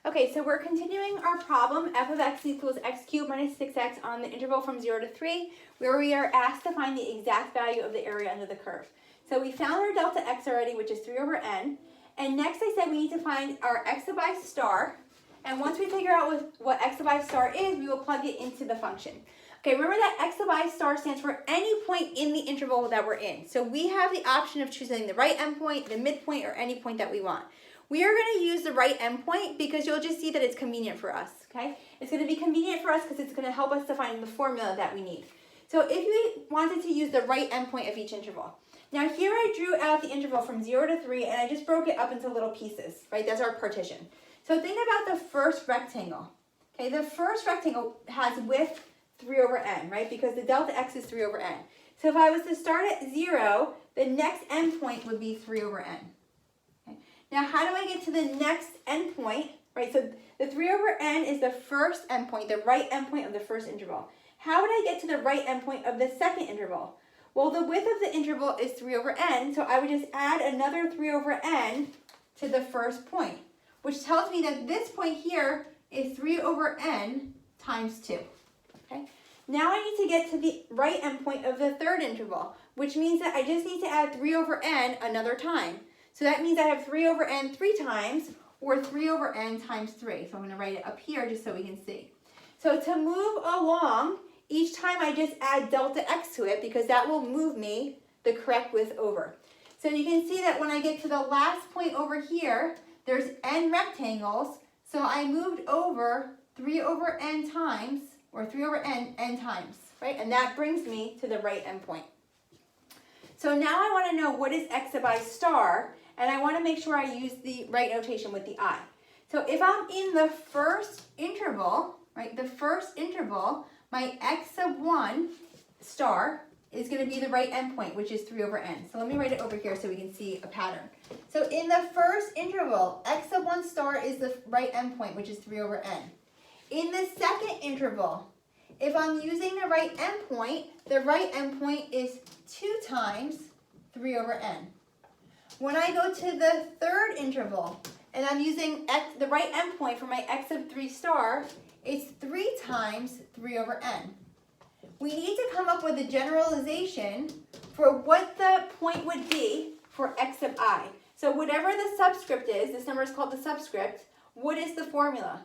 Okay, so we're continuing our problem, f of x equals x cubed minus 6x on the interval from 0 to 3, where we are asked to find the exact value of the area under the curve. So we found our delta x already, which is 3 over n, and next I said we need to find our x sub I star, and once we figure out what x sub I star is, we will plug it into the function. Okay, remember that x sub I star stands for any point in the interval that we're in. So we have the option of choosing the right endpoint, the midpoint, or any point that we want. We are going to use the right endpoint because you'll just see that it's convenient for us, okay? It's going to be convenient for us because it's going to help us to find the formula that we need. So if we wanted to use the right endpoint of each interval. Now here I drew out the interval from 0 to 3 and I just broke it up into little pieces, right? That's our partition. So think about the first rectangle, okay? The first rectangle has width 3 over n, right? Because the delta x is 3 over n. So if I was to start at 0, the next endpoint would be 3 over n. Now, how do I get to the next endpoint, right? So the 3 over n is the first endpoint, the right endpoint of the first interval. How would I get to the right endpoint of the second interval? Well, the width of the interval is 3 over n, so I would just add another 3 over n to the first point, which tells me that this point here is 3 over n times 2, okay? Now I need to get to the right endpoint of the third interval, which means that I just need to add 3 over n another time. So that means I have 3 over n 3 times, or 3 over n times 3. So I'm going to write it up here just so we can see. So to move along, each time I just add delta x to it because that will move me the correct width over. So you can see that when I get to the last point over here, there's n rectangles. So I moved over 3 over n times, or 3 over n times, right? And that brings me to the right endpoint. So now I want to know what is x sub I star, and I want to make sure I use the right notation with the I. So if I'm in the first interval, right, the first interval, my x sub 1 star is going to be the right endpoint, which is 3 over n. So let me write it over here so we can see a pattern. So in the first interval, x sub 1 star is the right endpoint, which is 3 over n. In the second interval, if I'm using the right endpoint is 2 times 3 over n. When I go to the third interval, and I'm using the right endpoint for my x sub 3 star, it's 3 times 3 over n. We need to come up with a generalization for what the point would be for x sub I. So whatever the subscript is, this number is called the subscript, what is the formula?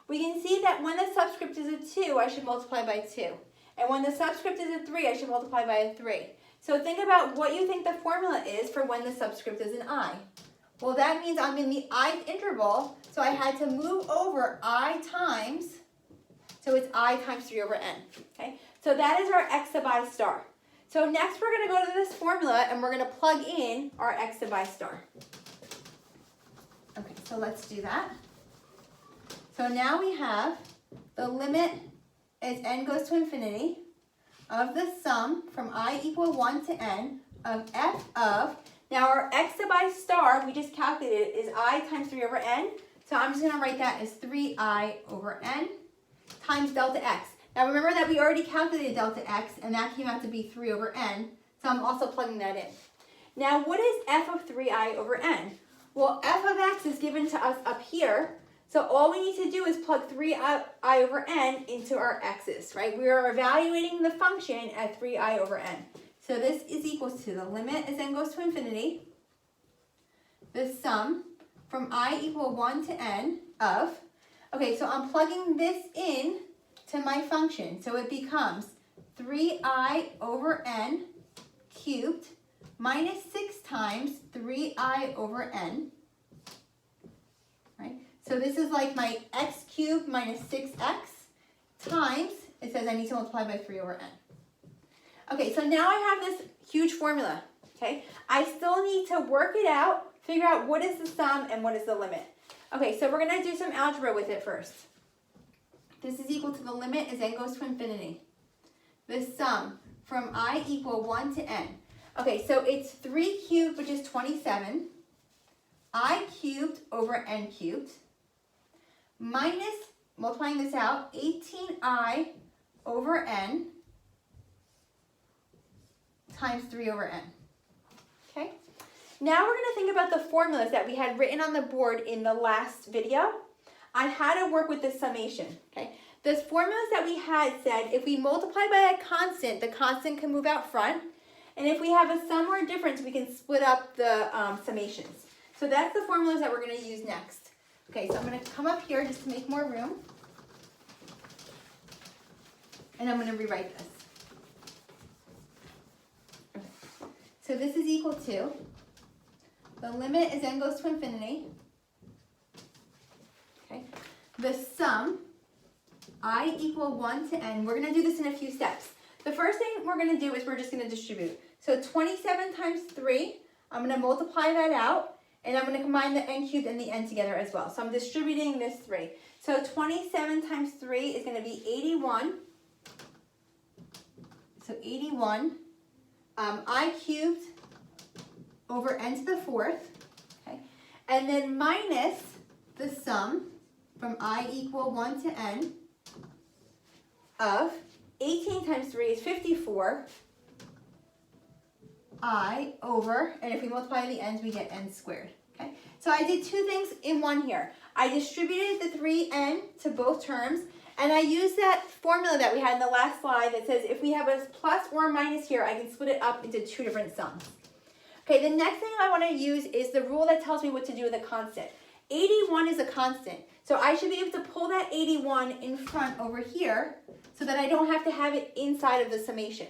We can see that when the subscript is a 2, I should multiply by 2. And when the subscript is a 3, I should multiply by a 3. So think about what you think the formula is for when the subscript is an I. Well, that means I'm in the I interval, so I had to move over I times, so it's I times 3 over n. Okay? So that is our x sub I star. So next we're going to go to this formula and we're going to plug in our x sub I star. Okay, so let's do that. So now we have the limit as n goes to infinity of the sum from I equal 1 to n of f of, now our x sub I star, we just calculated, is I times 3 over n. So I'm just going to write that as 3i over n times delta x. Now remember that we already calculated delta x, and that came out to be 3 over n. So I'm also plugging that in. Now what is f of 3i over n? Well, f of x is given to us up here. So all we need to do is plug 3i over n into our x's, right? We are evaluating the function at 3i over n. So this is equal to the limit as n goes to infinity, the sum from I equal 1 to n of, okay, so I'm plugging this in to my function. So it becomes 3i over n cubed minus 6 times 3i over n, right? So this is like my x cubed minus 6x times, it says I need to multiply by 3 over n. Okay, so now I have this huge formula, okay? I still need to work it out, figure out what is the sum and what is the limit. Okay, so we're going to do some algebra with it first. This is equal to the limit as n goes to infinity. The sum from I equal 1 to n. Okay, so it's 3 cubed, which is 27, I cubed over n cubed, minus, multiplying this out, 18i over n times 3 over n. Okay? Now we're going to think about the formulas that we had written on the board in the last video. on how to work with the summation, okay? The formulas that we had said if we multiply by a constant, the constant can move out front. And if we have a sum or a difference, we can split up the summations. So that's the formulas that we're going to use next. Okay, so I'm going to come up here just to make more room. And I'm going to rewrite this. Okay. So this is equal to, the limit as n goes to infinity. Okay. The sum, I equal 1 to n. We're going to do this in a few steps. The first thing we're going to do is we're just going to distribute. So 27 times 3, I'm going to multiply that out, and I'm going to combine the n cubed and the n together as well. So I'm distributing this 3. So 27 times 3 is going to be 81. So 81, I cubed over n to the 4th, okay? And then minus the sum from I equal 1 to n of 18 times 3 is 54, I over, and if we multiply the n's, we get n squared, okay? So I did two things in one here. I distributed the 3n to both terms, and I used that formula that we had in the last slide that says if we have a plus or a minus here, I can split it up into two different sums. Okay, the next thing I want to use is the rule that tells me what to do with a constant. 81 is a constant, so I should be able to pull that 81 in front over here so that I don't have to have it inside of the summation.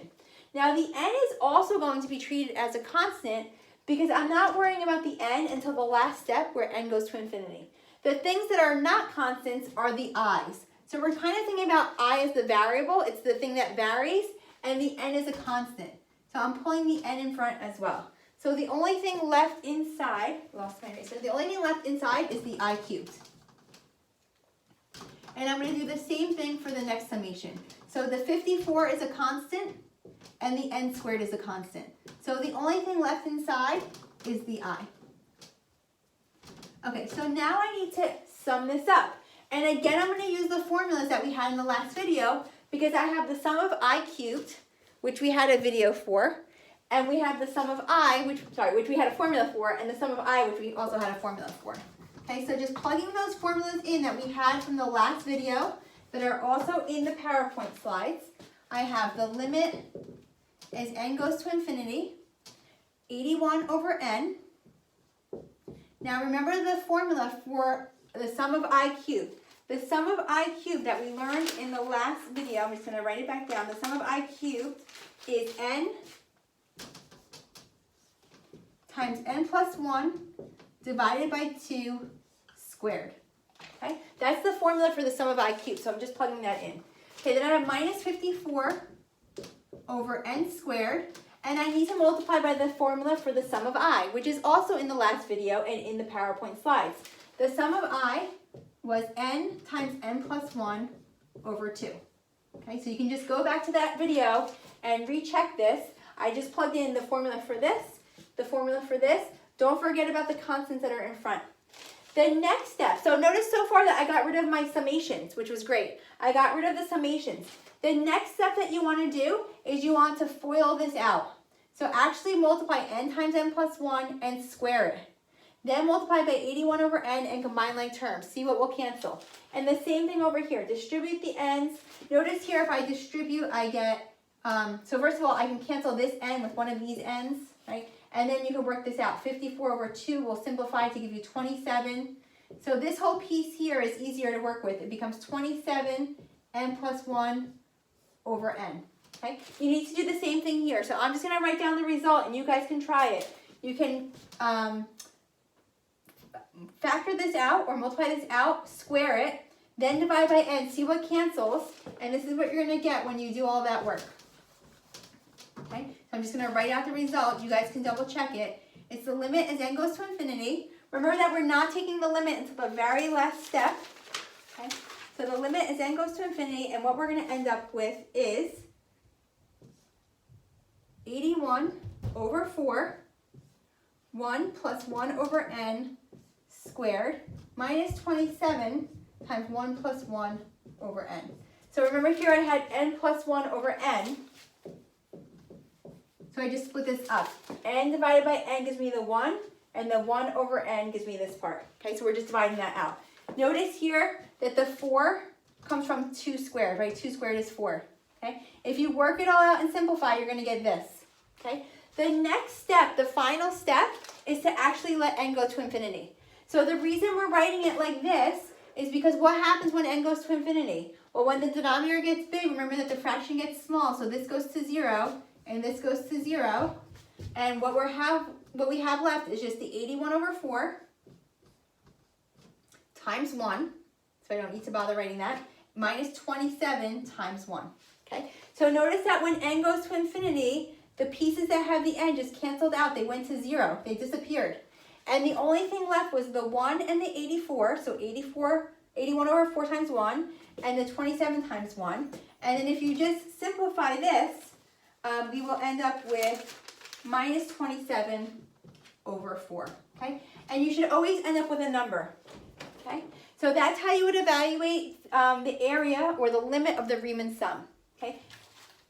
Now the n is also going to be treated as a constant because I'm not worrying about the n until the last step where n goes to infinity. The things that are not constants are the i's. So we're kind of thinking about I as the variable, it's the thing that varies, and the n is a constant. So I'm pulling the n in front as well. So the only thing left inside, lost my eraser, the only thing left inside is the I cubed. And I'm going to do the same thing for the next summation. So the 54 is a constant, and the n squared is a constant. So the only thing left inside is the I. Okay, so now I need to sum this up. And again, I'm going to use the formulas that we had in the last video because I have the sum of I cubed, which we had a video for, and we have the sum of I, which we had a formula for, and the sum of I, which we also had a formula for. Okay, so just plugging those formulas in that we had from the last video that are also in the PowerPoint slides. I have the limit as n goes to infinity, 81 over n. Now remember the formula for the sum of I cubed. The sum of I cubed that we learned in the last video, I'm just going to write it back down. The sum of I cubed is n times n plus 1 divided by 2 squared. Okay, that's the formula for the sum of I cubed, so I'm just plugging that in. Okay, then I have minus 54 over n squared, and I need to multiply by the formula for the sum of I, which is also in the last video and in the PowerPoint slides. The sum of I was n times n plus 1 over 2. Okay, so you can just go back to that video and recheck this. I just plugged in the formula for this, the formula for this. Don't forget about the constants that are in front. The next step, so notice so far that I got rid of my summations, which was great. I got rid of the summations. The next step that you want to do is you want to FOIL this out. So actually multiply n times n plus 1 and square it. Then multiply by 81 over n and combine like terms. See what will cancel. And the same thing over here. Distribute the n's. Notice here if I distribute, I get, so first of all, I can cancel this n with one of these n's, right? And then you can work this out. 54 over 2 will simplify to give you 27. So this whole piece here is easier to work with. It becomes 27 n plus 1 over n. Okay? You need to do the same thing here. So I'm just going to write down the result and you guys can try it. You can factor this out or multiply this out, square it, then divide by n, see what cancels, and this is what you're going to get when you do all that work. Okay, so I'm just going to write out the result. You guys can double check it. It's the limit as n goes to infinity. Remember that we're not taking the limit until the very last step. Okay, so the limit as n goes to infinity, and what we're going to end up with is 81 over 4, 1 plus 1 over n squared, minus 27 times 1 plus 1 over n. So remember here I had n plus 1 over n. So I just split this up. N divided by n gives me the 1, and the 1 over n gives me this part. Okay, so we're just dividing that out. Notice here that the 4 comes from 2 squared, right? 2 squared is 4, okay? If you work it all out and simplify, you're going to get this, okay? The next step, the final step, is to actually let n go to infinity. So the reason we're writing it like this is because what happens when n goes to infinity? Well, when the denominator gets big, remember that the fraction gets small. So this goes to 0, and this goes to 0. And what we have left is just the 81 over 4 times 1. So I don't need to bother writing that. Minus 27 times 1. Okay? So notice that when n goes to infinity, the pieces that have the n just canceled out. They went to 0. They disappeared. And the only thing left was the 1 and the 84. So 81 over 4 times 1, and the 27 times 1. And then if you just simplify this, we will end up with minus 27 over 4. Okay? And you should always end up with a number. Okay? So that's how you would evaluate the area or the limit of the Riemann sum. Okay?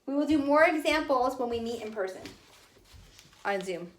We will do more examples when we meet in person on Zoom.